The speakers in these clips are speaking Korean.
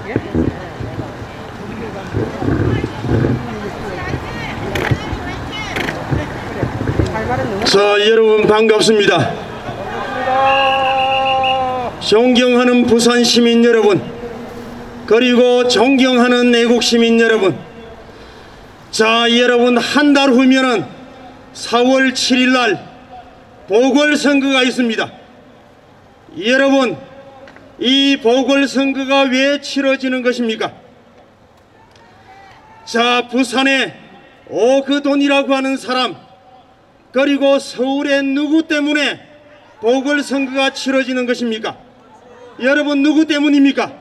자, 여러분 반갑습니다. 존경하는 부산 시민 여러분, 그리고 존경하는 애국 시민 여러분, 자, 여러분 한 달 후면은 4월 7일 날 보궐선거가 있습니다. 여러분, 이 보궐선거가 왜 치러지는 것입니까? 자, 부산에 오거돈이라고 하는 사람, 그리고 서울의 누구 때문에 보궐선거가 치러지는 것입니까? 여러분, 누구 때문입니까?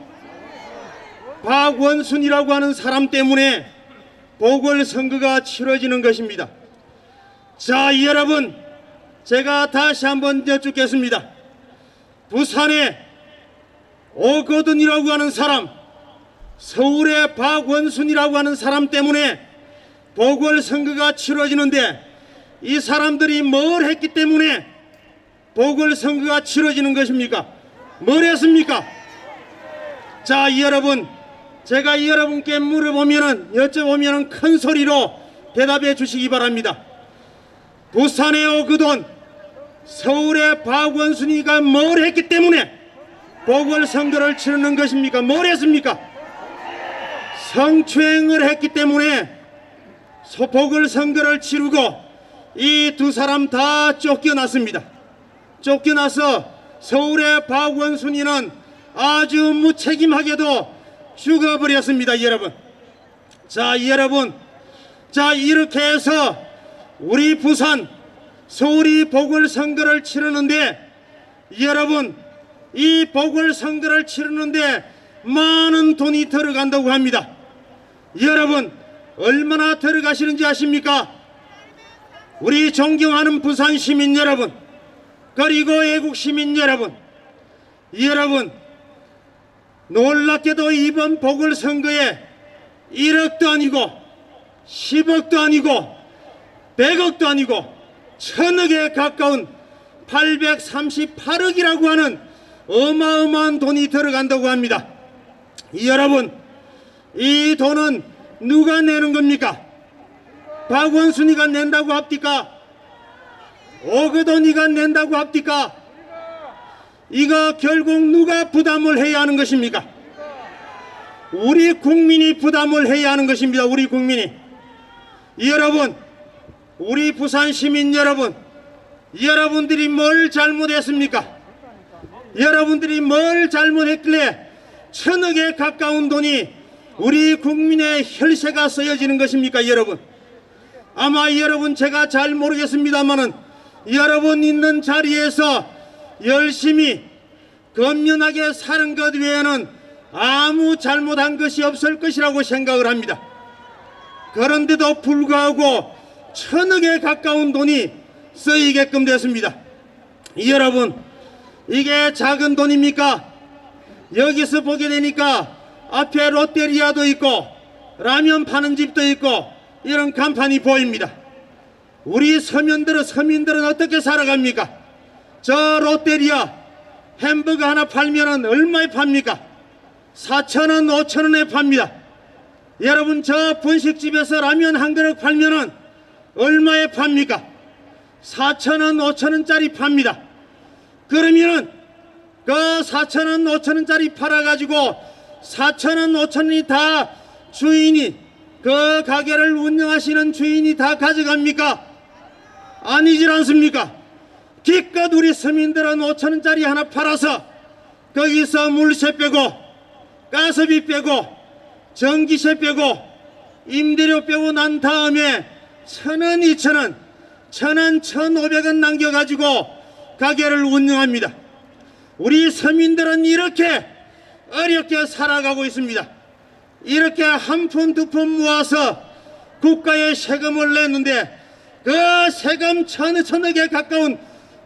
박원순이라고 하는 사람 때문에 보궐선거가 치러지는 것입니다. 자, 여러분, 제가 다시 한번 여쭙겠습니다. 부산에 오거돈이라고 하는 사람, 서울의 박원순이라고 하는 사람 때문에 보궐선거가 치러지는데, 이 사람들이 뭘 했기 때문에 보궐선거가 치러지는 것입니까? 뭘 했습니까? 자, 여러분, 제가 여러분께 여쭤보면은 큰 소리로 대답해 주시기 바랍니다. 부산의 오거돈, 서울의 박원순이가 뭘 했기 때문에 보궐선거를 치르는 것입니까? 뭘 했습니까? 성추행을 했기 때문에 보궐선거를 치르고, 이 두 사람 다 쫓겨났습니다. 쫓겨나서 서울의 박원순이는 아주 무책임하게도 죽어버렸습니다. 여러분, 자, 여러분, 자, 이렇게 해서 우리 부산, 서울이 보궐선거를 치르는데, 여러분, 이 보궐선거를 치르는데 많은 돈이 들어간다고 합니다. 여러분, 얼마나 들어가시는지 아십니까? 우리 존경하는 부산 시민 여러분, 그리고 애국 시민 여러분, 여러분, 놀랍게도 이번 보궐선거에 1억도 아니고 10억도 아니고 100억도 아니고 1000억에 가까운 838억이라고 하는 어마어마한 돈이 들어간다고 합니다. 여러분, 이 돈은 누가 내는 겁니까? 박원순이가 낸다고 합니까? 오거돈이가 낸다고 합니까? 이거 결국 누가 부담을 해야 하는 것입니까? 우리 국민이 부담을 해야 하는 것입니다. 우리 국민이. 여러분, 우리 부산 시민 여러분, 여러분들이 뭘 잘못했습니까? 여러분들이 뭘 잘못했길래 1000억에 가까운 돈이 우리 국민의 혈세가 쓰여지는 것입니까? 여러분, 아마 여러분, 제가 잘 모르겠습니다만은 여러분 있는 자리에서 열심히 건면하게 사는 것 외에는 아무 잘못한 것이 없을 것이라고 생각을 합니다. 그런데도 불구하고 1000억에 가까운 돈이 쓰이게끔 됐습니다. 여러분, 이게 작은 돈입니까? 여기서 보게 되니까 앞에 롯데리아도 있고 라면 파는 집도 있고 이런 간판이 보입니다. 우리 서민들은 어떻게 살아갑니까? 저 롯데리아 햄버거 하나 팔면은 얼마에 팝니까? 4,000원, 5,000원에 팝니다. 여러분, 저 분식집에서 라면 한 그릇 팔면은 얼마에 팝니까? 4,000원, 5,000원짜리 팝니다. 그러면은 그 4,000원, 5,000원짜리 팔아가지고 4,000원, 5,000원이 다 주인이, 그 가게를 운영하시는 주인이 다 가져갑니까? 아니질 않습니까? 기껏 우리 서민들은 5,000원짜리 하나 팔아서 거기서 물세 빼고 가스비 빼고 전기세 빼고 임대료 빼고 난 다음에 1,000원, 2,000원, 1,000원, 1,500원 남겨가지고 가게를 운영합니다. 우리 서민들은 이렇게 어렵게 살아가고 있습니다. 이렇게 한 푼 두 푼 모아서 국가에 세금을 냈는데 그 세금 1,000억에 가까운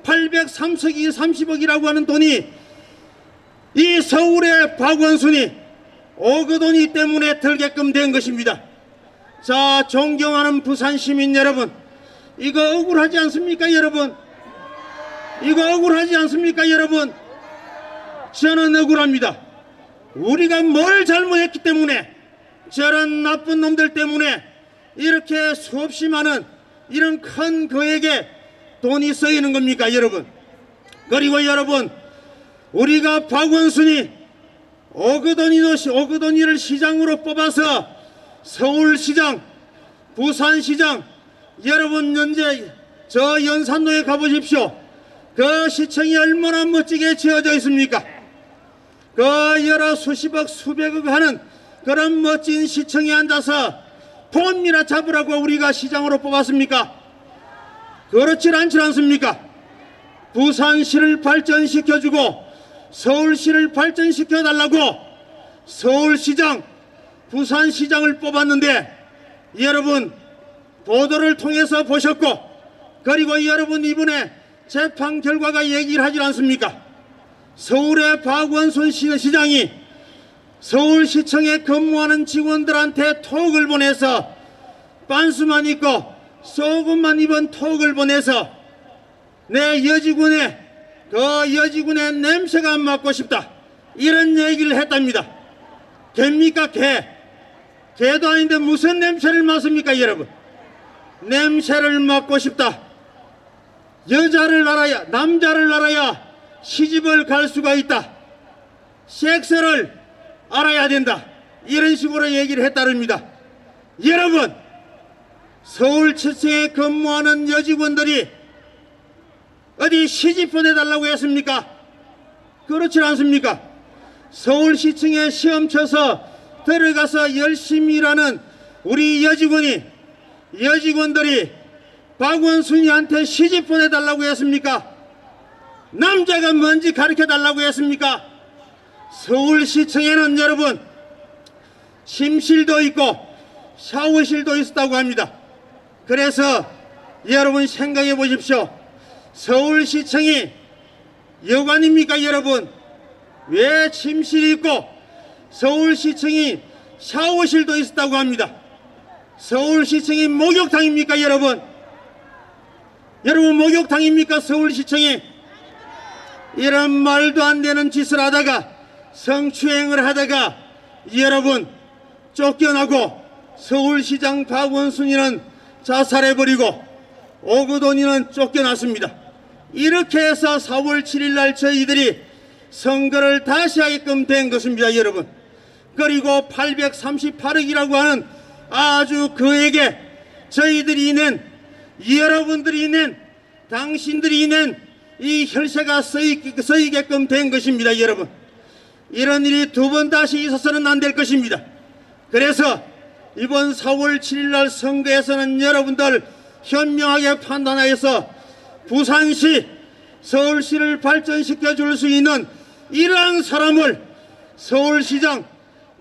830억이라고 하는 돈이 이 서울의 박원순이 오거돈이 때문에 들게끔 된 것입니다. 자, 존경하는 부산 시민 여러분, 이거 억울하지 않습니까, 여러분? 이거 억울하지 않습니까, 여러분? 저는 억울합니다. 우리가 뭘 잘못했기 때문에 저런 나쁜 놈들 때문에 이렇게 수없이 많은 이런 큰 거액의 돈이 쓰이는 겁니까 여러분? 그리고 여러분, 우리가 박원순이 오거돈이를 시장으로 뽑아서 서울시장, 부산시장, 여러분 현재 저 연산로에 가보십시오. 그 시청이 얼마나 멋지게 지어져 있습니까? 그 여러 수십억 수백억 하는 그런 멋진 시청에 앉아서 폼이나 잡으라고 우리가 시장으로 뽑았습니까? 그렇지 않지 않습니까? 부산시를 발전시켜주고 서울시를 발전시켜달라고 서울시장, 부산시장을 뽑았는데 여러분 보도를 통해서 보셨고, 그리고 여러분 이번에 재판 결과가 얘기를 하지 않습니까? 서울의 박원순 시장이 서울시청에 근무하는 직원들한테 톡을 보내서 빤스만 입고 속옷만 입은 톡을 보내서 내 여직원의 냄새가 맡고 싶다, 이런 얘기를 했답니다. 개입니까? 개도 아닌데 무슨 냄새를 맡습니까 여러분? 냄새를 맡고 싶다. 남자를 알아야 시집을 갈 수가 있다. 섹스를 알아야 된다. 이런 식으로 얘기를 했다릅니다. 여러분, 서울시청에 근무하는 여직원들이 어디 시집 보내달라고 했습니까? 그렇지 않습니까? 서울시청에 시험 쳐서 들어가서 열심히 일하는 우리 여직원들이 박원순이한테 시집 보내달라고 했습니까? 남자가 뭔지 가르쳐달라고 했습니까? 서울시청에는 여러분 침실도 있고 샤워실도 있었다고 합니다. 그래서 여러분 생각해 보십시오. 서울시청이 여관입니까 여러분? 왜 침실이 있고 서울시청이 샤워실도 있었다고 합니다. 서울시청이 목욕탕입니까 여러분? 여러분 목욕탕입니까 서울시청이? 이런 말도 안 되는 짓을 하다가 성추행을 하다가 여러분 쫓겨나고 서울시장 박원순이는 자살해버리고 오거돈이는 쫓겨났습니다. 이렇게 해서 4월 7일 날 저희들이 선거를 다시 하게끔 된 것입니다 여러분. 그리고 838억이라고 하는 아주 그에게 저희들이 낸, 여러분들이 낸, 당신들이 낸 이 혈세가 쓰이게끔 된 것입니다 여러분. 이런 일이 두 번 다시 있어서는 안 될 것입니다. 그래서 이번 4월 7일 날 선거에서는 여러분들 현명하게 판단하여서 부산시, 서울시를 발전시켜 줄 수 있는 이러한 사람을 서울시장,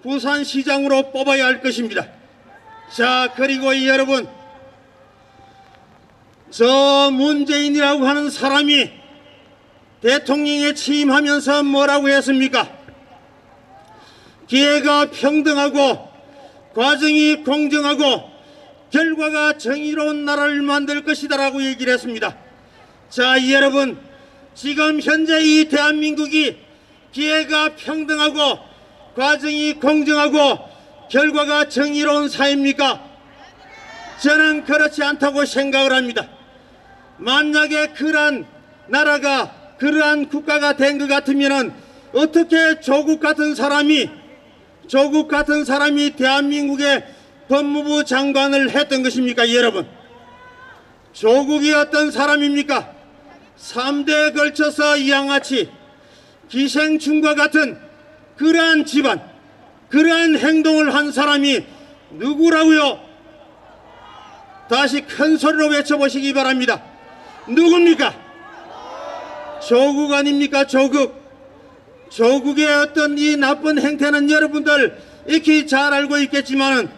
부산시장으로 뽑아야 할 것입니다. 자, 그리고 여러분, 저 문재인이라고 하는 사람이 대통령에 취임하면서 뭐라고 했습니까? 기회가 평등하고 과정이 공정하고 결과가 정의로운 나라를 만들 것이다 라고 얘기를 했습니다. 자, 여러분, 지금 현재 이 대한민국이 기회가 평등하고 과정이 공정하고 결과가 정의로운 사회입니까? 저는 그렇지 않다고 생각을 합니다. 만약에 그러한 나라가, 그러한 국가가 된 것 같으면 어떻게 조국 같은 사람이 대한민국의 법무부 장관을 했던 것입니까 여러분? 조국이 어떤 사람입니까? 3대에 걸쳐서 양아치, 기생충과 같은 그러한 집안, 그러한 행동을 한 사람이 누구라고요? 다시 큰 소리로 외쳐보시기 바랍니다. 누굽니까? 조국 아닙니까? 조국의 어떤 이 나쁜 행태는 여러분들 익히 잘 알고 있겠지만은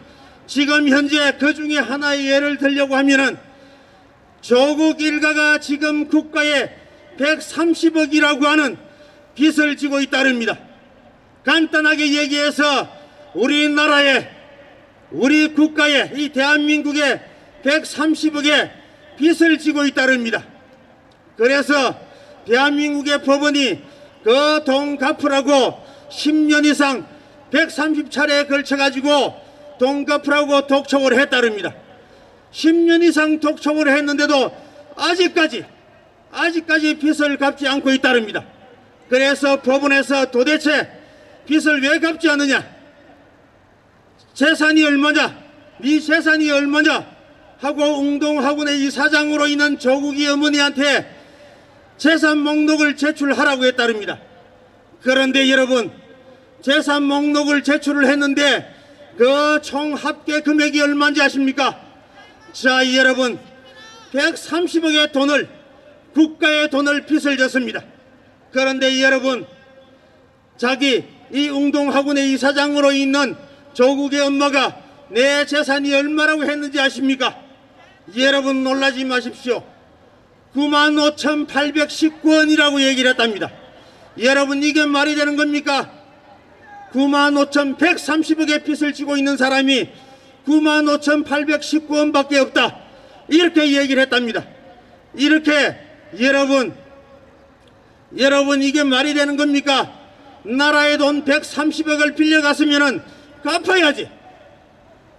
지금 현재 그 중에 하나의 예를 들려고 하면은 조국 일가가 지금 국가에 130억이라고 하는 빚을 지고 있다릅니다. 간단하게 얘기해서 우리나라에, 우리 국가에, 이 대한민국에 130억의 빚을 지고 있다릅니다. 그래서 대한민국의 법원이 그 돈 갚으라고 10년 이상 130차례에 걸쳐가지고 돈 갚으라고 독촉을 했다릅니다. 10년 이상 독촉을 했는데도 아직까지 빚을 갚지 않고 있다릅니다. 그래서 법원에서 도대체 빚을 왜 갚지 않느냐, 재산이 얼마냐, 네 재산이 얼마냐 하고 웅동학원의 이사장으로 있는 조국이 어머니한테 재산 목록을 제출하라고 했다릅니다. 그런데 여러분, 재산 목록을 제출을 했는데 그 총 합계 금액이 얼마인지 아십니까? 자, 여러분, 130억의 돈을, 국가의 돈을 빚을 졌습니다. 그런데 여러분, 이 웅동학원의 이사장으로 있는 조국의 엄마가 내 재산이 얼마라고 했는지 아십니까? 여러분, 놀라지 마십시오. 95,819원이라고 얘기를 했답니다. 여러분, 이게 말이 되는 겁니까? 95,130억의 빚을 지고 있는 사람이 95,819원밖에 없다, 이렇게 얘기를 했답니다. 이렇게 여러분, 이게 말이 되는 겁니까? 나라의 돈 130억을 빌려갔으면은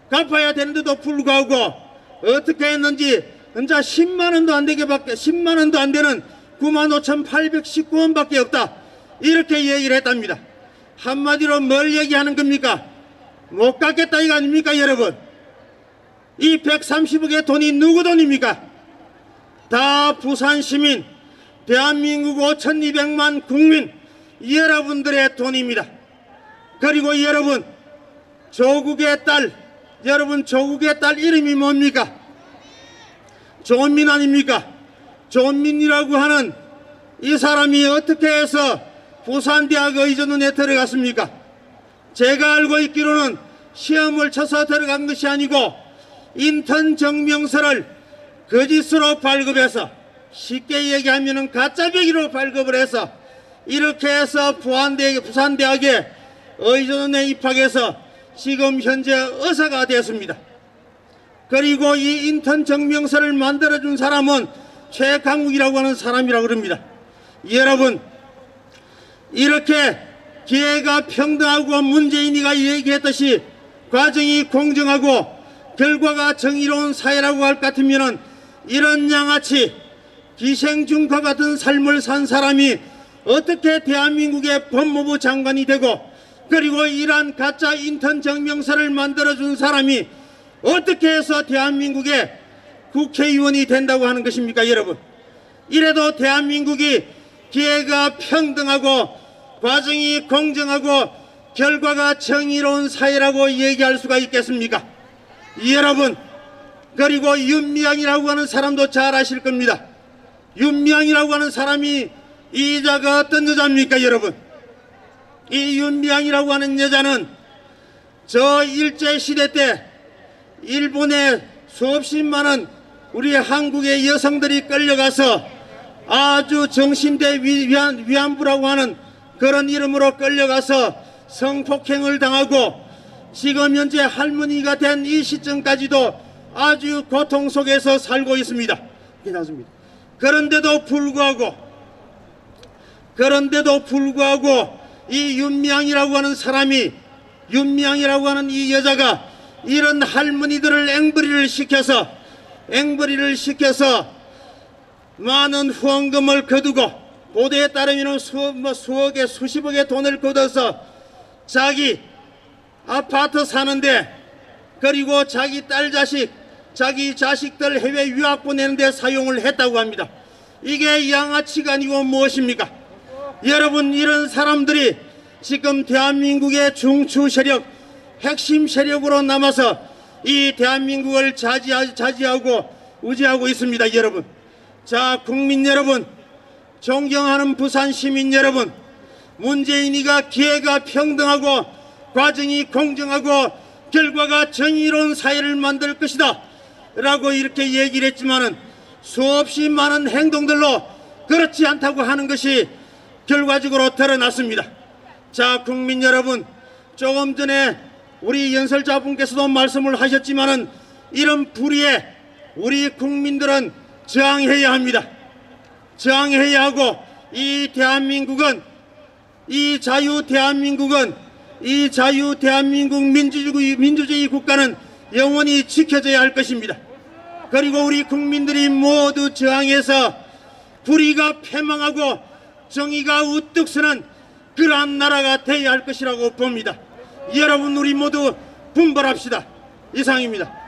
갚아야 되는데도 불구하고 어떻게 했는지 혼자 10만원도 안 되는 95,819원밖에 없다, 이렇게 얘기를 했답니다. 한마디로 뭘 얘기하는 겁니까? 못 갚겠다 이거 아닙니까? 여러분, 이 130억의 돈이 누구 돈입니까? 다 부산 시민, 대한민국 5,200만 국민 여러분들의 돈입니다. 그리고 여러분, 조국의 딸 이름이 뭡니까? 조은민 아닙니까? 조은민이라고 하는 이 사람이 어떻게 해서 부산대학 의전원에 들어갔습니까? 제가 알고 있기로는 시험을 쳐서 들어간 것이 아니고 인턴 증명서를 거짓으로 발급해서, 쉽게 얘기하면 가짜배기로 발급을 해서 이렇게 해서 부산대학에 의전원에 입학해서 지금 현재 의사가 되었습니다. 그리고 이 인턴 증명서를 만들어준 사람은 최강욱이라고 하는 사람이라고 그럽니다. 여러분, 이렇게 기회가 평등하고 문재인이가 얘기했듯이 과정이 공정하고 결과가 정의로운 사회라고 할 것 같으면 이런 양아치 기생충과 같은 삶을 산 사람이 어떻게 대한민국의 법무부 장관이 되고, 그리고 이러한 가짜 인턴 증명서를 만들어준 사람이 어떻게 해서 대한민국의 국회의원이 된다고 하는 것입니까? 여러분, 이래도 대한민국이 기회가 평등하고 과정이 공정하고 결과가 정의로운 사회라고 얘기할 수가 있겠습니까? 여러분, 그리고 윤미향이라고 하는 사람도 잘 아실 겁니다. 윤미향이라고 하는 사람이 이 여자가 어떤 여자입니까? 여러분, 이 윤미향이라고 하는 여자는 저 일제시대 때 일본에 수없이 많은 우리 한국의 여성들이 끌려가서 아주 정신대 위안부라고 하는 그런 이름으로 끌려가서 성폭행을 당하고 지금 현재 할머니가 된 이 시점까지도 아주 고통 속에서 살고 있습니다. 괜찮습니다. 그런데도 불구하고 이 윤미향이라고 하는 사람이, 윤미향이라고 하는 이 여자가 이런 할머니들을 앵벌이를 시켜서 많은 후원금을 거두고, 보도에 따르면 수억에 수십억의 돈을 거둬서 자기 아파트 사는데, 그리고 자기 딸 자기 자식들 해외 유학 보내는 데 사용을 했다고 합니다. 이게 양아치가 아니고 무엇입니까? 여러분, 이런 사람들이 지금 대한민국의 중추 세력, 핵심 세력으로 남아서 이 대한민국을 자지하고 우지하고 있습니다. 여러분, 자, 국민 여러분, 존경하는 부산 시민 여러분, 문재인이가 기회가 평등하고 과정이 공정하고 결과가 정의로운 사회를 만들 것이다 라고 이렇게 얘기를 했지만은 수없이 많은 행동들로 그렇지 않다고 하는 것이 결과적으로 드러났습니다. 자, 국민 여러분, 조금 전에 우리 연설자분께서도 말씀을 하셨지만은 이런 불의에 우리 국민들은 저항해야 합니다. 저항해야 하고, 이 대한민국은 이 자유 대한민국 민주주의 국가는 영원히 지켜져야 할 것입니다. 그리고 우리 국민들이 모두 저항해서 불의가 패망하고 정의가 우뚝 서는 그러한 나라가 되어야 할 것이라고 봅니다. 여러분, 우리 모두 분발합시다. 이상입니다.